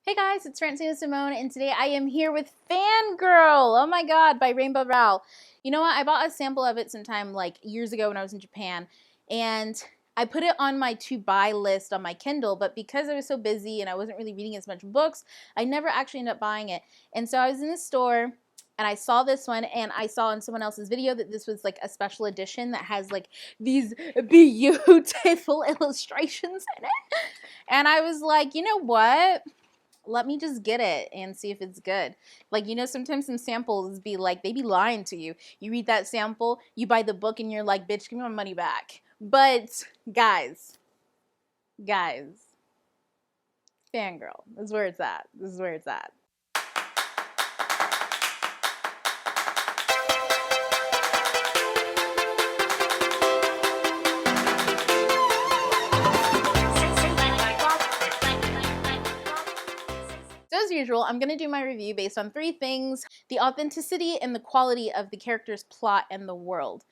Hey guys, it's Francina Simone, and today I am here with Fangirl, oh my god, by Rainbow Rowell. You know what, I bought a sample of it sometime like years ago when I was in Japan, and I put it on my to-buy list on my Kindle, but because I was so busy and I wasn't really reading as much books, I never actually ended up buying it. And so I was in the store, and I saw this one, and I saw in someone else's video that this was like a special edition that has like these beautiful illustrations in it. And I was like, you know what? Let me just get it and see if it's good. Like, you know, sometimes some samples be like, they be lying to you. You read that sample, you buy the book, and you're like, bitch, give me my money back. But guys, Fangirl, this is where it's at. This is where it's at. So as usual, I'm going to do my review based on three things: the authenticity and the quality of the character's plot and the world.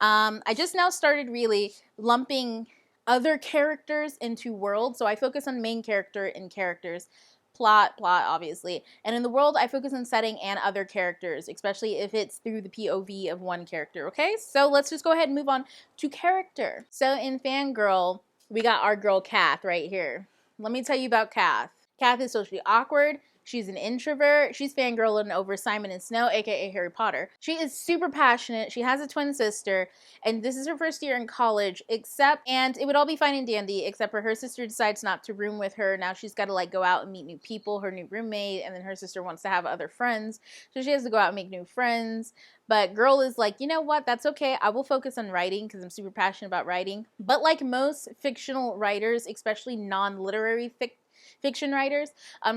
I just now started really lumping other characters into world, so I focus on main character and characters. Plot, obviously. And in the world, I focus on setting and other characters, especially if it's through the POV of one character, okay? So let's just go ahead and move on to character. So in Fangirl, we got our girl Kath right here. Let me tell you about Kath. Kath is socially awkward. She's an introvert. She's fangirling over Simon and Snow, aka Harry Potter. She is super passionate. She has a twin sister, and this is her first year in college, and it would all be fine and dandy, except for her sister decides not to room with her. Now she's got to like go out and meet new people, her new roommate, and then her sister wants to have other friends, so she has to go out and make new friends. But girl is like, you know what, that's okay. I will focus on writing because I'm super passionate about writing. But like most fictional writers, especially non-literary fiction writers,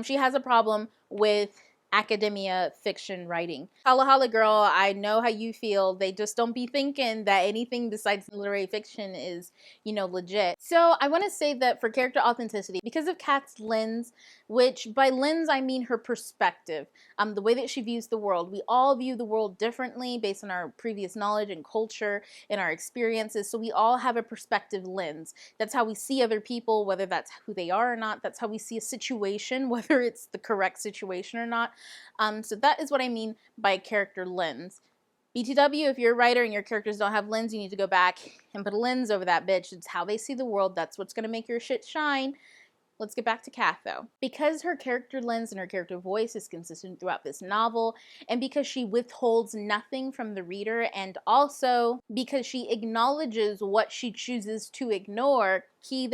she has a problem with academia fiction writing. Holla holla girl, I know how you feel. They just don't be thinking that anything besides literary fiction is, you know, legit. So I want to say that for character authenticity, because of Kat's lens, which by lens I mean her perspective, the way that she views the world. We all view the world differently based on our previous knowledge and culture and our experiences, so we all have a perspective lens. That's how we see other people, whether that's who they are or not. That's how we see a situation, whether it's the correct situation or not. So that is what I mean by character lens. BTW, if you're a writer and your characters don't have lens, you need to go back and put a lens over that bitch. It's how they see the world. That's what's going to make your shit shine. Let's get back to Kath, though. Because her character lens and her character voice is consistent throughout this novel, and because she withholds nothing from the reader, and also because she acknowledges what she chooses to ignore, key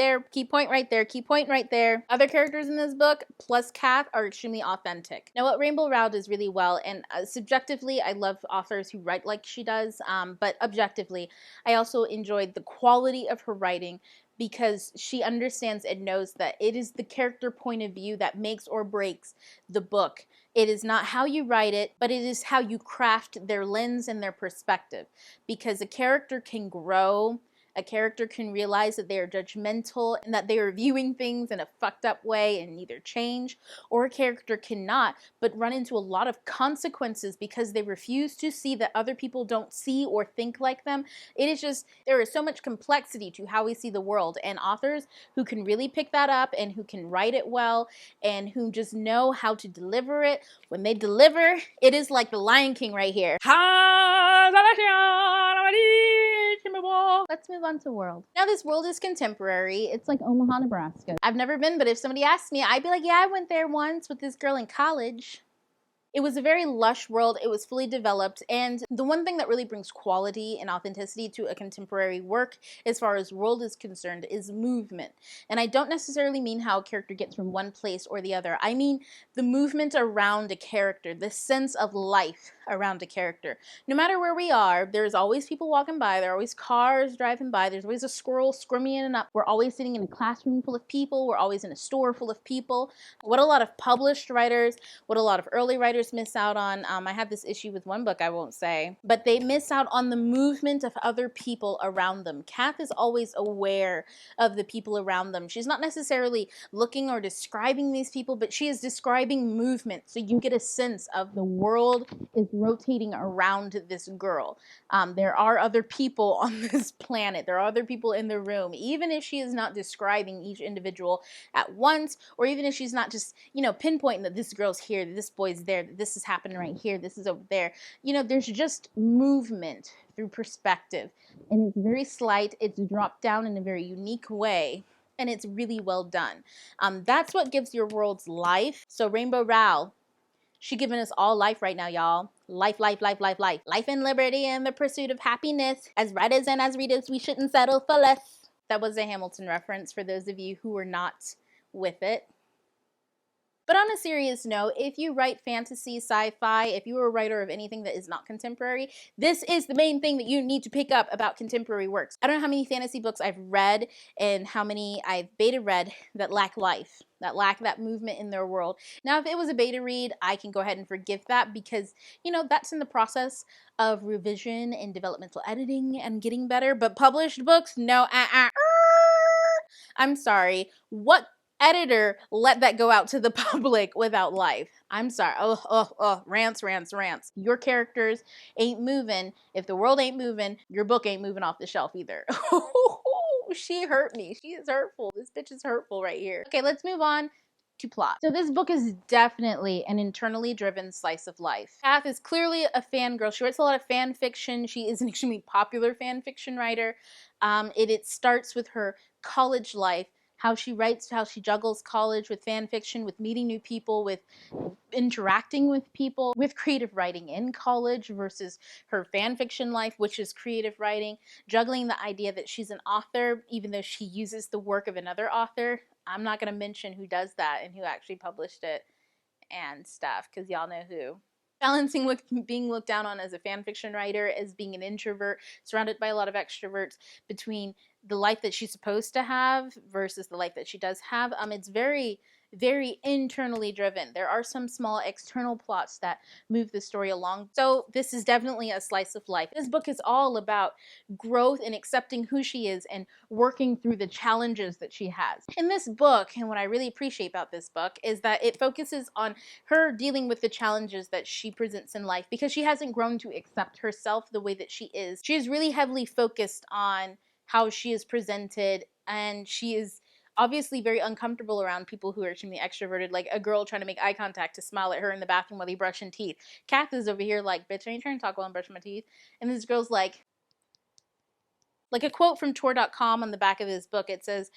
point right there. Other characters in this book, plus Kath, are extremely authentic. Now, what Rainbow Rowell does really well, and subjectively, I love authors who write like she does, but objectively, I also enjoyed the quality of her writing, because she understands and knows that it is the character point of view that makes or breaks the book. It is not how you write it, but it is how you craft their lens and their perspective. Because a character can grow, a character can realize that they are judgmental and that they are viewing things in a fucked up way and either change, or a character cannot, but run into a lot of consequences because they refuse to see that other people don't see or think like them. It is just, there is so much complexity to how we see the world, and authors who can really pick that up and who can write it well and who just know how to deliver it, when they deliver, it is like the Lion King right here. Let's move on to world. Now this world is contemporary. It's like Omaha, Nebraska. I've never been, but if somebody asked me, I'd be like, yeah, I went there once with this girl in college. It was a very lush world. It was fully developed, and the one thing that really brings quality and authenticity to a contemporary work as far as world is concerned is movement. And I don't necessarily mean how a character gets from one place or the other. I mean the movement around a character, the sense of life around a character. No matter where we are, there's always people walking by, there are always cars driving by, there's always a squirrel scrumming up. We're always sitting in a classroom full of people, we're always in a store full of people. What a lot of published writers, what a lot of early writers authors miss out on, I have this issue with one book I won't say, but they miss out on the movement of other people around them. Kath is always aware of the people around them. She's not necessarily looking or describing these people, but she is describing movement. So you get a sense of the world is rotating around this girl. There are other people on this planet. There are other people in the room. Even if she is not describing each individual at once, or even if she's not just, pinpointing that this girl's here, that this boy's there, that this is happening right here, this is over there. There's just movement through perspective. And it's very slight. It's dropped down in a very unique way. And it's really well done. That's what gives your worlds life. So Rainbow Rowell, she giving us all life right now, y'all. Life, life, life, life, life. Life and liberty and the pursuit of happiness. As writers and as readers, we shouldn't settle for less. That was a Hamilton reference for those of you who were not with it. But on a serious note, if you write fantasy, sci-fi, if you are a writer of anything that is not contemporary, this is the main thing that you need to pick up about contemporary works. I don't know how many fantasy books I've read and how many I've beta read that lack life, that lack that movement in their world. Now, if it was a beta read, I can go ahead and forgive that because, that's in the process of revision and developmental editing and getting better. But published books, no, I'm sorry. What editor let that go out to the public without life? I'm sorry. Rants. Your characters ain't moving. If the world ain't moving, your book ain't moving off the shelf either. She hurt me. She is hurtful. This bitch is hurtful right here. Okay, let's move on to plot. So this book is definitely an internally driven slice of life. Kath is clearly a fangirl. She writes a lot of fan fiction. She is an extremely popular fan fiction writer. It starts with her college life, how she writes, how she juggles college with fan fiction, with meeting new people, with interacting with people, with creative writing in college versus her fan fiction life, which is creative writing, juggling the idea that she's an author, even though she uses the work of another author. I'm not going to mention who does that and who actually published it and stuff, because y'all know who. Balancing with being looked down on as a fan fiction writer, as being an introvert, surrounded by a lot of extroverts, between the life that she's supposed to have versus the life that she does have. It's very, very internally driven. There are some small external plots that move the story along. So this is definitely a slice of life. This book is all about growth and accepting who she is and working through the challenges that she has. In this book, and what I really appreciate about this book, is that it focuses on her dealing with the challenges that she presents in life because she hasn't grown to accept herself the way that she is. She is really heavily focused on how she is presented, and she is obviously very uncomfortable around people who are extremely extroverted, like a girl trying to make eye contact to smile at her in the bathroom while they brushing teeth. Kath is over here like, bitch, I ain't trying to talk while I'm brushing my teeth. And this girl's like a quote from Tor.com on the back of this book. It says,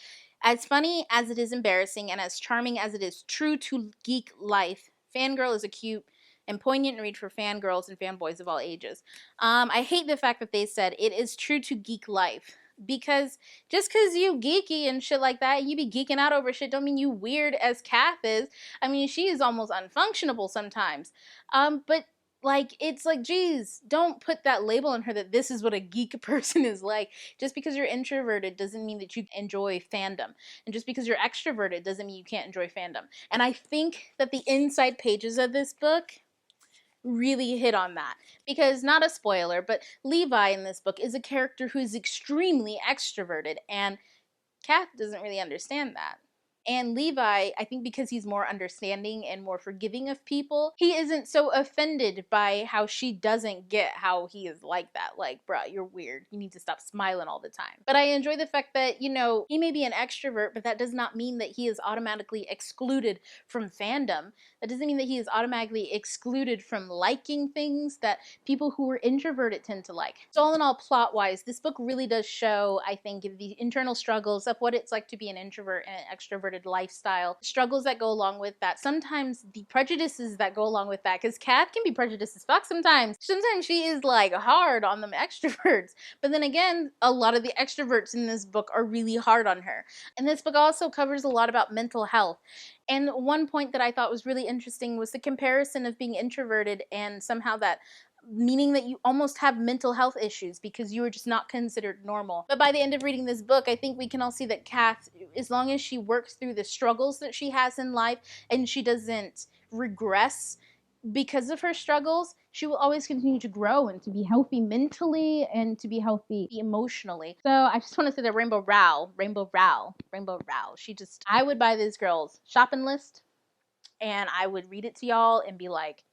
"As funny as it is embarrassing and as charming as it is true to geek life, Fangirl is a cute and poignant read for fangirls and fanboys of all ages." I hate the fact that they said it is true to geek life. Because just because you geeky and shit like that, you be geeking out over shit, don't mean you weird as Kath is. I mean, she is almost unfunctionable sometimes. But it's like, geez, don't put that label on her that this is what a geek person is like. Just because you're introverted doesn't mean that you enjoy fandom. And just because you're extroverted doesn't mean you can't enjoy fandom. And I think that the inside pages of this book really hit on that, because, not a spoiler, but Levi in this book is a character who is extremely extroverted, and Kath doesn't really understand that. And Levi, I think because he's more understanding and more forgiving of people, he isn't so offended by how she doesn't get how he is like that. Like, bruh, you're weird. You need to stop smiling all the time. But I enjoy the fact that, he may be an extrovert, but that does not mean that he is automatically excluded from fandom. That doesn't mean that he is automatically excluded from liking things that people who are introverted tend to like. So all in all, plot-wise, this book really does show, I think, the internal struggles of what it's like to be an introvert and an extroverted lifestyle, struggles that go along with that, sometimes the prejudices that go along with that, because Kath can be prejudiced as fuck sometimes. Sometimes she is like hard on them extroverts, but then again, a lot of the extroverts in this book are really hard on her. And this book also covers a lot about mental health. And one point that I thought was really interesting was the comparison of being introverted and somehow that meaning that you almost have mental health issues because you are just not considered normal. But by the end of reading this book, I think we can all see that Kath, as long as she works through the struggles that she has in life and she doesn't regress because of her struggles, she will always continue to grow and to be healthy mentally and to be healthy emotionally. So I just want to say that Rainbow Rowell, I would buy this girl's shopping list and I would read it to y'all and be like,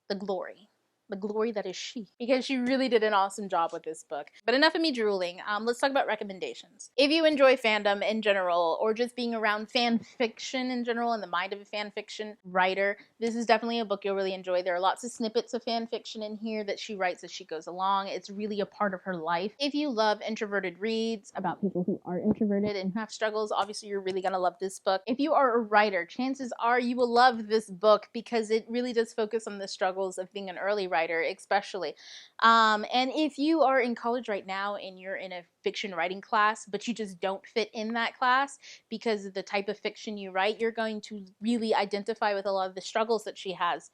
the glory. The glory that is she. Because she really did an awesome job with this book. But enough of me drooling. Let's talk about recommendations. If you enjoy fandom in general, or just being around fan fiction in general, in the mind of a fan fiction writer, this is definitely a book you'll really enjoy. There are lots of snippets of fan fiction in here that she writes as she goes along. It's really a part of her life. If you love introverted reads about people who are introverted and who have struggles, obviously you're really gonna love this book. If you are a writer, chances are you will love this book because it really does focus on the struggles of being an early writer, especially. And if you are in college right now and you're in a fiction writing class, but you just don't fit in that class because of the type of fiction you write, you're going to really identify with a lot of the struggles that she has.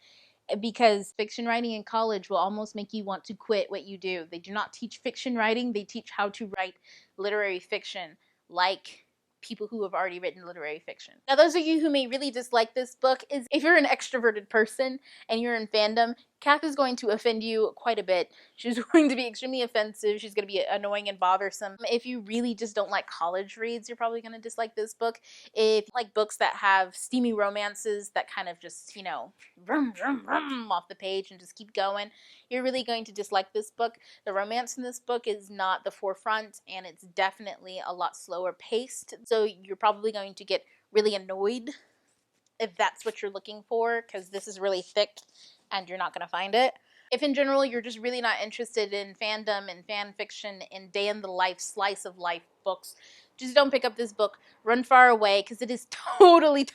Because fiction writing in college will almost make you want to quit what you do. They do not teach fiction writing, they teach how to write literary fiction like people who have already written literary fiction. Now, those of you who may really dislike this book, is if you're an extroverted person and you're in fandom, Kath is going to offend you quite a bit. She's going to be extremely offensive. She's going to be annoying and bothersome. If you really just don't like college reads, you're probably going to dislike this book. If you like books that have steamy romances that kind of just, you know, vroom, vroom, vroom off the page and just keep going, you're really going to dislike this book. The romance in this book is not the forefront, and it's definitely a lot slower paced. So you're probably going to get really annoyed if that's what you're looking for, because this is really thick and you're not going to find it. If in general you're just really not interested in fandom and fan fiction and day in the life, slice of life books, just don't pick up this book. Run far away, because it is totally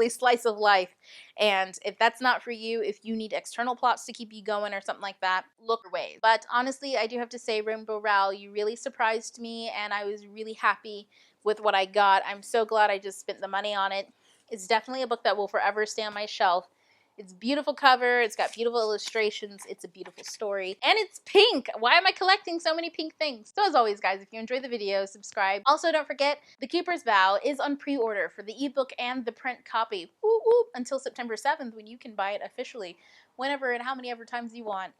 slice of life. And if that's not for you, if you need external plots to keep you going or something like that, look away. But honestly, I do have to say, Rainbow Rowell, you really surprised me, and I was really happy with what I got. I'm so glad I just spent the money on it. It's definitely a book that will forever stay on my shelf. It's a beautiful cover, it's got beautiful illustrations, it's a beautiful story, and it's pink! Why am I collecting so many pink things? So as always, guys, if you enjoyed the video, subscribe. Also, don't forget, The Keeper's Vow is on pre-order for the ebook and the print copy. Woo woo! Until September 7th, when you can buy it officially, whenever and how many ever times you want.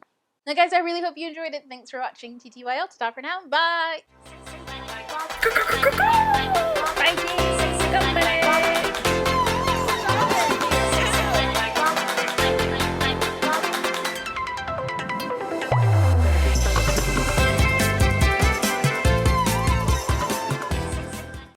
Now guys, I really hope you enjoyed it. Thanks for watching. TTYL, ta-ta for now. Bye! Bye.